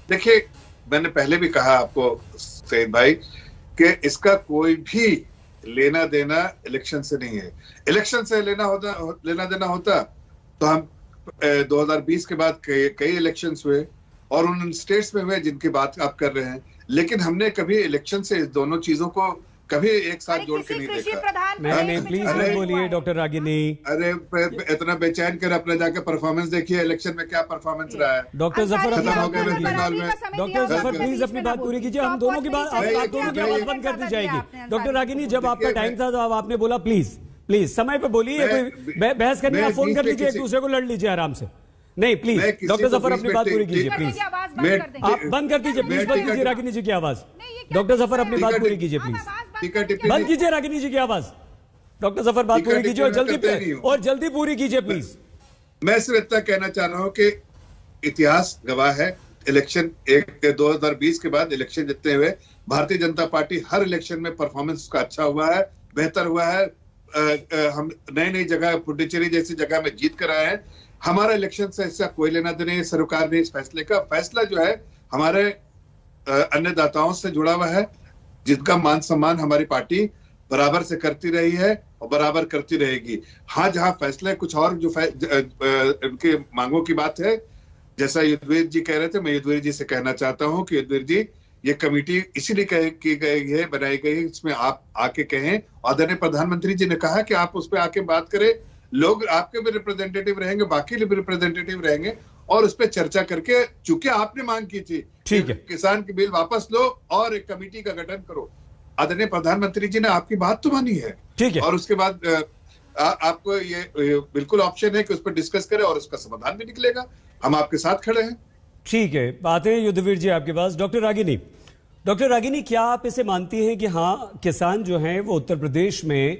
देखिए, मैंने पहले भी कहा आपको सईद भाई कि इसका कोई भी लेना देना इलेक्शन से नहीं है। इलेक्शन से लेना देना होता तो हम 2020 के बाद कई इलेक्शंस हुए और उन स्टेट्स में हुए जिनकी बात आप कर रहे हैं, लेकिन हमने कभी इलेक्शन से इस दोनों चीजों को कभी एक साथ जोड़ के नहीं देखा। नहीं प्लीज मत बोलिए डॉक्टर रागिनी। अरे इतना बेचैन कर, अपने जाके परफॉर्मेंस देखिए इलेक्शन में क्या परफॉर्मेंस रहा है। डॉक्टर जफर प्लीज अपनी बात पूरी कीजिए, हम दोनों की बात, आप दोनों की आवाज बंद कर दी जाएगी। डॉक्टर रागिनी, जब आपका टाइम था तो आपने बोला प्लीज समय पे बोलिए, कोई बहस करने का फोन कर लीजिए, एक दूसरे को लड़ लीजिए आराम से। नहीं प्लीज डॉक्टर जफर अपनी बात पूरी कीजिए प्लीज। आप बंद कर दीजिए प्लीज, बंद कीजिए रागिनी जी की आवाज। डॉक्टर जफर अपनी बात पूरी कीजिए प्लीज, बंद कीजिए रागिनी जी की आवाज। डॉक्टर जफर बात पूरी कीजिए और जल्दी पूरी कीजिए प्लीज। मैं सिर्फ इतना कहना चाह रहा हूं कि इतिहास गवाह है, इलेक्शन 2020 के बाद इलेक्शन जीतते हुए भारतीय जनता पार्टी हर इलेक्शन में परफॉर्मेंस का अच्छा हुआ है, बेहतर हुआ है। हम नई नई जगह, पुडुचेरी जैसी जगह में जीत कर आए हैं। हमारा इलेक्शन से इससे कोई लेना देना नहीं। सरकार ने इस फैसले का फैसला जो है हमारे अन्नदाताओं से जुड़ा हुआ है, जिनका मान सम्मान हमारी पार्टी बराबर से करती रही है और बराबर करती रहेगी। हाँ, जहां फैसले कुछ और जो उनके मांगों की बात है, जैसा युद्धवीर जी कह रहे थे, मैं युद्धवीर जी से कहना चाहता हूं कि युद्धवीर जी, ये कमेटी इसीलिए की गई है, बनाई गई है, इसमें आप आके कहें। आदरणीय प्रधानमंत्री जी ने कहा कि आप उस पर आके बात करें, लोग आपके भी रिप्रेजेंटेटिव रहेंगे, बाकी भी रिप्रेजेंटेटिव रहेंगे, और उस पर चर्चा करके, चूंकि आपने मांग की थी ठीक है, किसान के बिल वापस लो और एक कमेटी का गठन करो। आदरणीय प्रधानमंत्री जी ने आपकी बात तो मानी है, ठीक है, और उसके बाद आपको ये बिल्कुल ऑप्शन है कि उस पर डिस्कस करें और उसका समाधान भी निकलेगा। हम आपके साथ खड़े हैं। ठीक है, आते हैं युद्धवीर जी आपके पास। डॉक्टर रागिनी, क्या आप इसे मानती हैं कि हाँ, किसान जो हैं वो उत्तर प्रदेश में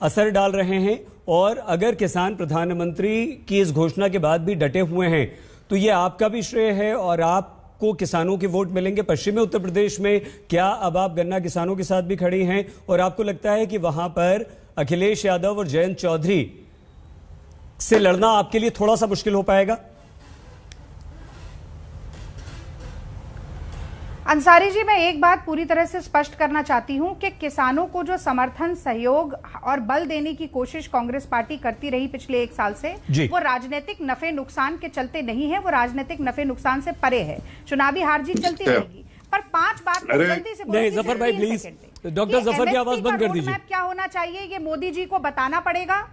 असर डाल रहे हैं, और अगर किसान प्रधानमंत्री की इस घोषणा के बाद भी डटे हुए हैं तो ये आपका भी श्रेय है और आपको किसानों के वोट मिलेंगे पश्चिमी उत्तर प्रदेश में? क्या अब आप गन्ना किसानों के साथ भी खड़ी हैं और आपको लगता है कि वहां पर अखिलेश यादव और जयंत चौधरी से लड़ना आपके लिए थोड़ा सा मुश्किल हो पाएगा? अंसारी जी, मैं एक बात पूरी तरह से स्पष्ट करना चाहती हूं कि किसानों को जो समर्थन, सहयोग और बल देने की कोशिश कांग्रेस पार्टी करती रही पिछले 1 साल से, वो राजनीतिक नफे नुकसान के चलते नहीं है, वो राजनीतिक नफे नुकसान से परे है। चुनावी हार जीत चलती रहेगी, पर 5 बात जल्दी से नहीं, जफर भाई प्लीज, डॉक्टर जफर की आवाज बंद कर दीजिए। क्या होना चाहिए, ये मोदी जी को बताना पड़ेगा।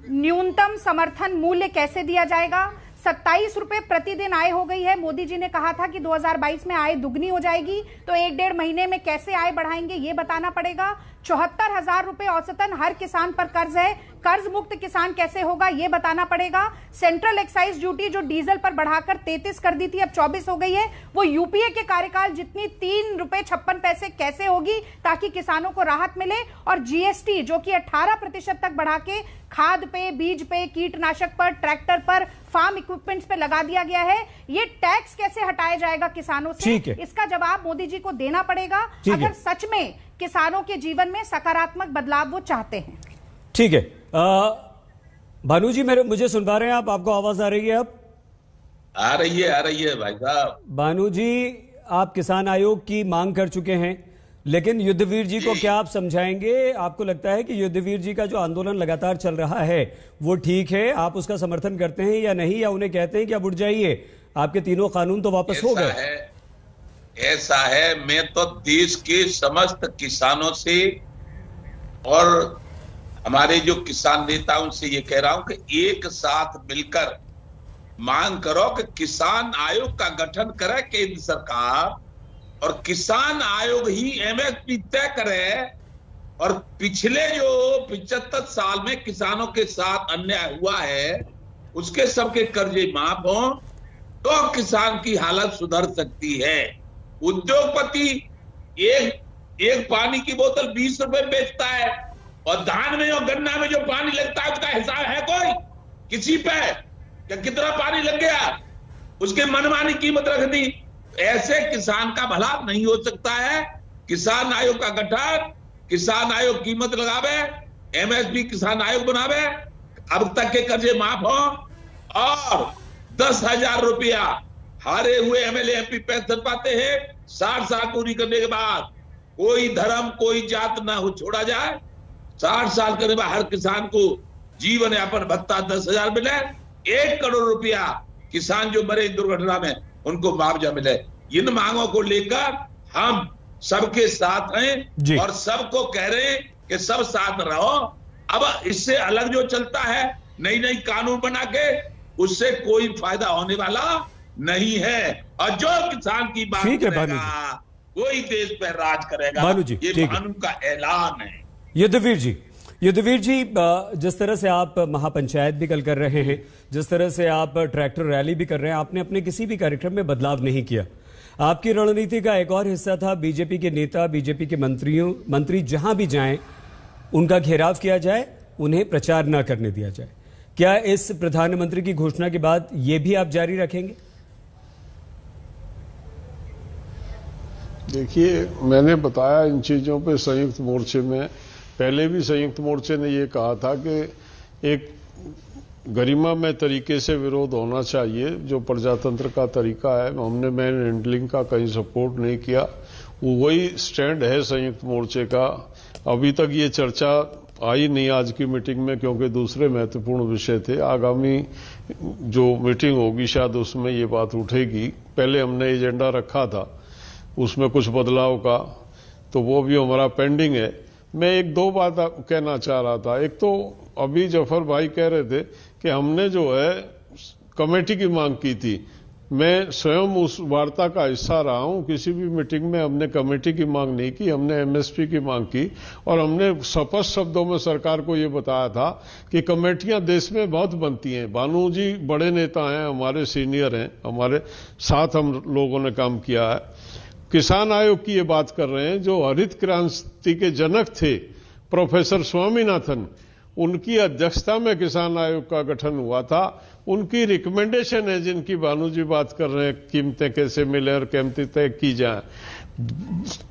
न्यूनतम समर्थन मूल्य कैसे दिया जाएगा? 27 रुपए प्रतिदिन आय हो गई है। मोदी जी ने कहा था कि 2022 में आय दुगनी हो जाएगी, तो 1-1.5 महीने में कैसे आय बढ़ाएंगे ये बताना पड़ेगा। 74,000 रुपए औसतन हर किसान पर कर्ज है, कर्ज मुक्त किसान कैसे होगा ये बताना पड़ेगा। सेंट्रल एक्साइज ड्यूटी जो डीजल पर बढ़ाकर 33 कर दी थी, अब 24 हो गई है, वो यूपीए के कार्यकाल जितनी 3 रुपए 56 पैसे कैसे होगी ताकि किसानों को राहत मिले। और जीएसटी जो कि 18% तक बढ़ा के खाद पे, बीज पे, कीटनाशक पर, ट्रैक्टर पर, फार्म इक्विपमेंट्स पे लगा दिया गया है, ये टैक्स कैसे हटाया जाएगा किसानों से, इसका जवाब मोदी जी को देना पड़ेगा अगर सच में किसानों के जीवन में सकारात्मक बदलाव वो चाहते हैं। ठीक है, भानु जी मुझे सुन पा रहे हैं आप? आपको आवाज आ रही है? अब आ रही है भाई साहब। भानु जी, आप किसान आयोग की मांग कर चुके हैं, लेकिन युद्धवीर जी को क्या आप समझाएंगे? आपको लगता है कि युद्धवीर जी का जो आंदोलन लगातार चल रहा है वो ठीक है, आप उसका समर्थन करते हैं या नहीं, या उन्हें कहते हैं कि अब उठ जाइए, आपके तीनों कानून तो वापस हो गए? ऐसा है, मैं तो देश के समस्त किसानों से और हमारे जो किसान नेता उनसे ये कह रहा हूं कि एक साथ मिलकर मांग करो कि किसान आयोग का गठन करे केंद्र सरकार, और किसान आयोग ही एमएसपी तय करे, और पिछले जो 75 साल में किसानों के साथ अन्याय हुआ है उसके सबके कर्जे माफ हो तो किसान की हालत सुधर सकती है। उद्योगपति एक पानी की बोतल 20 रुपए बेचता है, और धान में और गन्ना में जो पानी लगता है उसका हिसाब है कोई किसी पे? कितना पानी लग गया, उसके मनमानी कीमत रख दी। ऐसे किसान का भला नहीं हो सकता है। किसान आयोग का गठन, किसान आयोग कीमत लगावे, एमएसपी किसान आयोग बनावे, अब तक के कर्जे माफ हो, और 10,000 रुपया हारे हुए एमएलए एमपी पेंशन पाते हैं। 60 साल पूरी करने के बाद कोई धर्म कोई जात ना हो छोड़ा जाए। 60 साल करने बाद हर किसान को जीवन यापन भत्ता 10,000 मिले। 1 करोड़ रुपया किसान जो मरे दुर्घटना में उनको मुआवजा मिले। इन मांगों को लेकर हम सबके साथ हैं और सबको कह रहे हैं कि सब साथ रहो। अब इससे अलग जो चलता है नई नई कानून बना के, उससे कोई फायदा होने वाला नहीं है। और जो किसान की बात करेगा वही देश पर राज करेगा। ये भानु का ऐलान है। युद्धवीर जी, जिस तरह से आप महापंचायत भी कल कर रहे हैं, जिस तरह से आप ट्रैक्टर रैली भी कर रहे हैं, आपने अपने किसी भी कार्यक्रम में बदलाव नहीं किया। आपकी रणनीति का एक और हिस्सा था बीजेपी के नेता, बीजेपी के मंत्री जहां भी जाएं उनका घेराव किया जाए, उन्हें प्रचार न करने दिया जाए। क्या इस प्रधानमंत्री की घोषणा के बाद यह भी आप जारी रखेंगे? देखिए, मैंने बताया इन चीजों पे संयुक्त मोर्चे में पहले भी संयुक्त मोर्चे ने ये कहा था कि एक गरिमामय तरीके से विरोध होना चाहिए, जो प्रजातंत्र का तरीका है। हमने मैन हैंडलिंग का कहीं सपोर्ट नहीं किया, वही स्टैंड है संयुक्त मोर्चे का। अभी तक ये चर्चा आई नहीं आज की मीटिंग में, क्योंकि दूसरे महत्वपूर्ण विषय थे। आगामी जो मीटिंग होगी शायद उसमें ये बात उठेगी। पहले हमने एजेंडा रखा था उसमें कुछ बदलाव का, तो वो भी हमारा पेंडिंग है। मैं एक दो बात कहना चाह रहा था। एक तो अभी जफर भाई कह रहे थे कि हमने जो है कमेटी की मांग की थी। मैं स्वयं उस वार्ता का हिस्सा रहा हूं। किसी भी मीटिंग में हमने कमेटी की मांग नहीं की, हमने एमएसपी की मांग की और हमने स्पष्ट शब्दों में सरकार को ये बताया था कि कमेटियां देश में बहुत बनती हैं। भानु जी बड़े नेता हैं, हमारे सीनियर हैं, हमारे साथ हम लोगों ने काम किया है। किसान आयोग की ये बात कर रहे हैं, जो हरित क्रांति के जनक थे प्रोफेसर स्वामीनाथन, उनकी अध्यक्षता में किसान आयोग का गठन हुआ था। उनकी रिकमेंडेशन है जिनकी भानु जी बात कर रहे हैं, कीमतें कैसे मिले और कीमतें तय की जाए।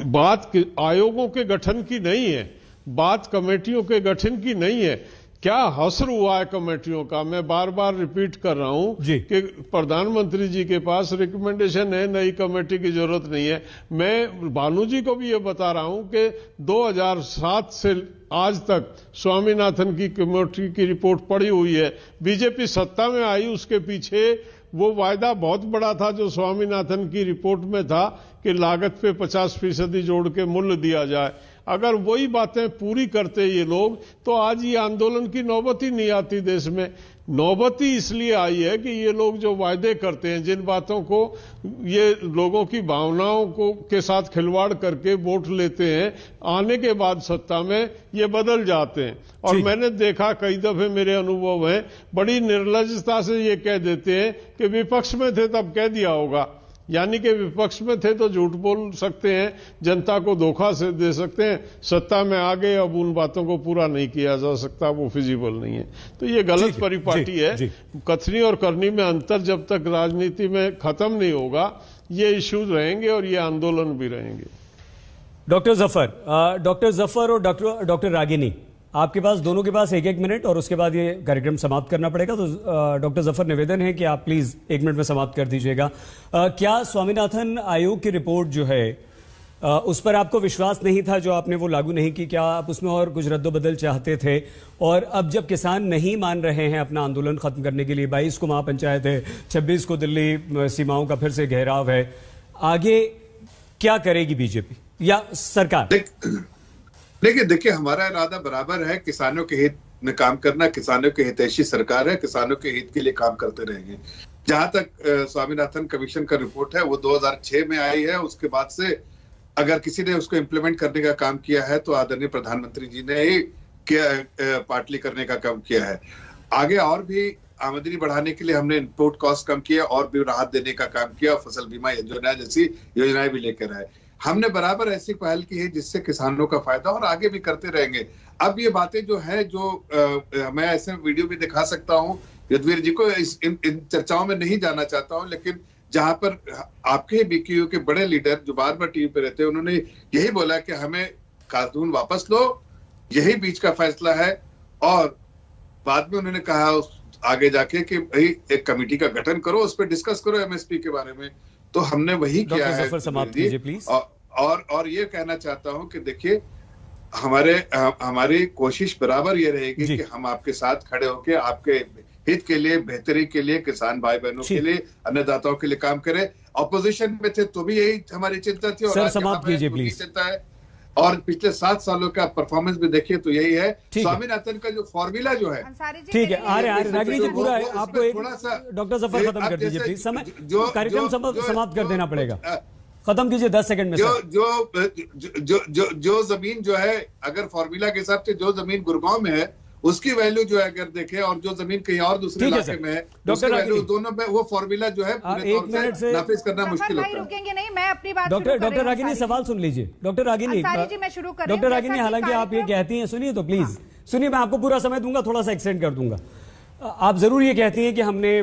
बात आयोगों के गठन की नहीं है, बात कमेटियों के गठन की नहीं है। क्या हसर हुआ है कमेटियों का। मैं बार बार रिपीट कर रहा हूं कि प्रधानमंत्री जी के पास रिकमेंडेशन है, नई कमेटी की जरूरत नहीं है। मैं भानु जी को भी ये बता रहा हूं कि 2007 से आज तक स्वामीनाथन की कमेटी की रिपोर्ट पड़ी हुई है। बीजेपी सत्ता में आई, उसके पीछे वो वायदा बहुत बड़ा था जो स्वामीनाथन की रिपोर्ट में था कि लागत पे 50% जोड़ के मूल्य दिया जाए। अगर वही बातें पूरी करते ये लोग तो आज ये आंदोलन की नौबत ही नहीं आती देश में। नौबत ही इसलिए आई है कि ये लोग जो वायदे करते हैं, जिन बातों को ये लोगों की भावनाओं को के साथ खिलवाड़ करके वोट लेते हैं, आने के बाद सत्ता में ये बदल जाते हैं। और मैंने देखा कई दफे, मेरे अनुभव हैं, बड़ी निर्लजता से ये कह देते हैं कि विपक्ष में थे तब कह दिया होगा। यानी कि विपक्ष में थे तो झूठ बोल सकते हैं, जनता को धोखा से दे सकते हैं। सत्ता में आ गए, अब उन बातों को पूरा नहीं किया जा सकता, वो फिजिबल नहीं है। तो ये गलत परिपाटी है। कथनी और करनी में अंतर जब तक राजनीति में खत्म नहीं होगा, ये इश्यूज रहेंगे और ये आंदोलन भी रहेंगे। डॉक्टर जफर और डॉक्टर रागिनी, आपके पास दोनों के पास 1-1 मिनट और उसके बाद ये कार्यक्रम समाप्त करना पड़ेगा। तो डॉक्टर जफर, निवेदन है कि आप प्लीज 1 मिनट में समाप्त कर दीजिएगा। क्या स्वामीनाथन आयोग की रिपोर्ट जो है उस पर आपको विश्वास नहीं था जो आपने वो लागू नहीं की? क्या आप उसमें और कुछ रद्दोबदल चाहते थे? और अब जब किसान नहीं मान रहे हैं अपना आंदोलन खत्म करने के लिए, 22 को महापंचायत है, 26 को दिल्ली सीमाओं का फिर से घेराव है, आगे क्या करेगी बीजेपी या सरकार? देखिए हमारा इरादा बराबर है, किसानों के हित में काम करना। किसानों के हितैषी सरकार है, किसानों के हित के लिए काम करते रहेंगे। जहां तक स्वामीनाथन कमीशन का रिपोर्ट है, वो 2006 में आई है। उसके बाद से अगर किसी ने उसको इम्प्लीमेंट करने का काम किया है तो आदरणीय प्रधानमंत्री जी ने ही पार्टली करने का काम किया है। आगे और भी आमदनी बढ़ाने के लिए हमने इनपुट कॉस्ट कम किया और भी राहत देने का काम किया। फसल बीमा योजना जैसी योजनाएं भी लेकर आए। हमने बराबर ऐसी पहल की है जिससे किसानों का फायदा, और आगे भी करते रहेंगे। अब ये बातें जो है, जो मैं ऐसे वीडियो भी दिखा सकता हूँ युद्धवीर जी को, इन चर्चाओं में नहीं जाना चाहता हूँ, लेकिन जहां पर आपके बीकेयू के बड़े लीडर जो बार बार टीवी पे रहते हैं, उन्होंने यही बोला कि हमें कानून वापस लो, यही बीच का फैसला है। और बाद में उन्होंने कहा आगे जाके कि भाई एक कमेटी का गठन करो, उस पर डिस्कस करो एमएसपी के बारे में। तो हमने वही किया है। समाप्त कीजिए प्लीज। और ये कहना चाहता हूं कि देखिए हमारी कोशिश बराबर ये रहेगी कि हम आपके साथ खड़े होकर आपके हित के लिए, बेहतरी के लिए, किसान भाई बहनों के लिए, अन्नदाताओं के लिए काम करें। ऑपोजिशन में थे तो भी यही हमारी चिंता थी, और समाप्त कीजिए प्लीज। चिंता है। और पिछले 7 सालों का परफॉर्मेंस भी देखिए तो यही है। स्वामीनाथन का जो फॉर्मूला जो है, ठीक है, आ रहे रागिनी जी पूरा है। आपको एक डॉक्टर जफर खत्म कर दीजिए प्लीज, समय कार्यक्रम समाप्त कर देना पड़ेगा। खत्म कीजिए 10 सेकंड में। जो जमीन जो है, अगर फॉर्मूला के हिसाब से जो जमीन गुड़गांव में है उसकी वैल्यू जो है अगर देखें, और जो जमीन कहीं और दूसरे इलाके में है उसकी वैल्यू, दोनों में वो फॉर्मूला जो है पूरे तौर से नाफिज करना मुश्किल होता है। रुकेंगे नहीं, मैं अपनी बात डॉक्टर रागिनी सवाल सुन लीजिए। डॉक्टर रागिनी, डॉक्टर रागिनी, हालांकि आप ये कहती हैं, सुनिए तो प्लीज सुनिए, मैं आपको पूरा समय दूंगा, थोड़ा सा एक्सटेंड कर दूंगा। आप जरूर ये कहती हैं कि हमने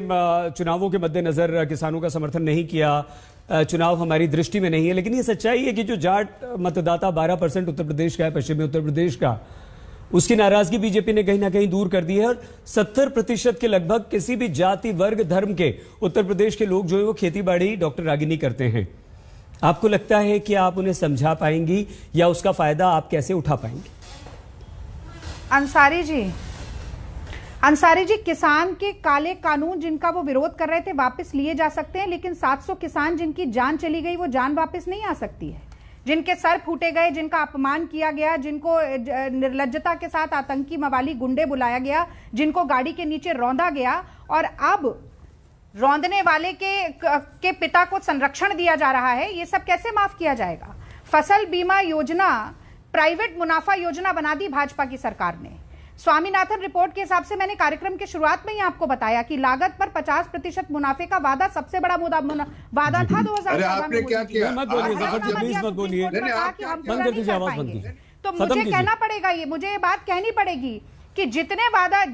चुनावों के मद्देनजर किसानों का समर्थन नहीं किया, चुनाव हमारी दृष्टि में नहीं है, लेकिन ये सच्चाई है कि जो जाट मतदाता 12% उत्तर प्रदेश का है, पश्चिमी उत्तर प्रदेश का, उसकी नाराजगी बीजेपी ने कहीं ना कहीं दूर कर दी है और 70% के लगभग किसी भी जाति, वर्ग, धर्म के उत्तर प्रदेश के लोग जो है वो खेती बाड़ी डॉक्टर रागिनी करते हैं। आपको लगता है कि आप उन्हें समझा पाएंगी या उसका फायदा आप कैसे उठा पाएंगे? अंसारी जी, किसान के काले कानून जिनका वो विरोध कर रहे थे वापस लिए जा सकते हैं, लेकिन 700 किसान जिनकी जान चली गई वो जान वापस नहीं आ सकती है। जिनके सर फूटे गए, जिनका अपमान किया गया, जिनको निर्लज्जता के साथ आतंकी मवाली गुंडे बुलाया गया, जिनको गाड़ी के नीचे रौंदा गया और अब रौंदने वाले के पिता को संरक्षण दिया जा रहा है, ये सब कैसे माफ किया जाएगा? फसल बीमा योजना प्राइवेट मुनाफा योजना बना दी भाजपा की सरकार ने। स्वामीनाथन रिपोर्ट के हिसाब से मैंने कार्यक्रम की शुरुआत में ही आपको बताया कि लागत पर 50% मुनाफे का वादा सबसे बड़ा वादा था 2014 में। क्या किया? मत बोलिए। तो मुझे कहना पड़ेगा, ये मुझे ये बात कहनी पड़ेगी कि जितने वादा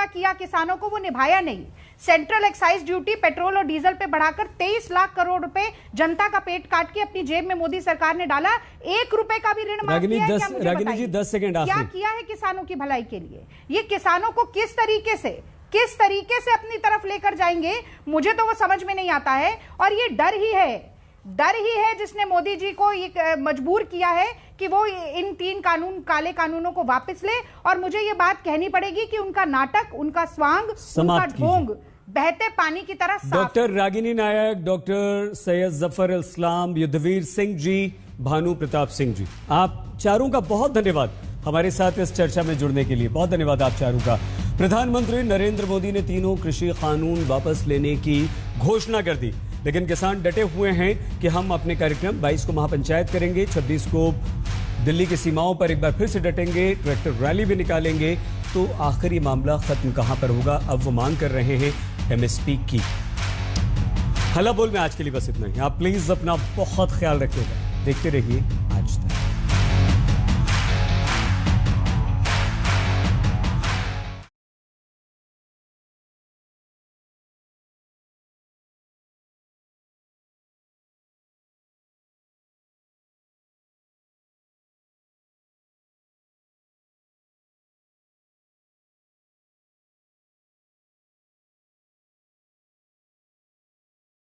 किया किसानों को वो निभाया नहीं। सेंट्रल एक्साइज ड्यूटी पेट्रोल और डीजल पे बढ़ाकर 23 लाख करोड़ रुपए जनता का पेट काट के अपनी जेब में मोदी सरकार ने डाला। 1 रुपए का भी ऋण माफ किया है क्या? मुझे बताइए 10 सेकंड क्या किया है किसानों की भलाई के लिए? ये किसानों को किस तरीके से अपनी तरफ लेकर जाएंगे, मुझे तो वो समझ में नहीं आता है। और ये डर ही है जिसने मोदी जी को ये मजबूर किया है कि वो इन 3 काले कानूनों को वापस ले। और मुझे ये बात कहनी पड़ेगी कि उनका नाटक, उनका स्वांग, उनका ढोंग बहते पानी की तरह साफ। डॉक्टर रागिनी नायक, डॉक्टर सैयद जफर इस्लाम, युद्धवीर सिंह जी, भानु प्रताप सिंह जी, आप चारों का बहुत धन्यवाद हमारे साथ इस चर्चा में जुड़ने के लिए। बहुत धन्यवाद आप चारों का। प्रधानमंत्री नरेंद्र मोदी ने तीनों कृषि कानून वापस लेने की घोषणा कर दी, लेकिन किसान डटे हुए हैं कि हम अपने कार्यक्रम 22 को महापंचायत करेंगे, 26 को दिल्ली की सीमाओं पर एक बार फिर से डटेंगे, ट्रैक्टर रैली भी निकालेंगे। तो आखिर ये मामला खत्म कहां पर होगा? अब वो मांग कर रहे हैं एमएसपी की। हल्ला बोल में आज के लिए बस इतना ही। आप प्लीज अपना बहुत ख्याल रखिएगा। देखते रहिए आज तक।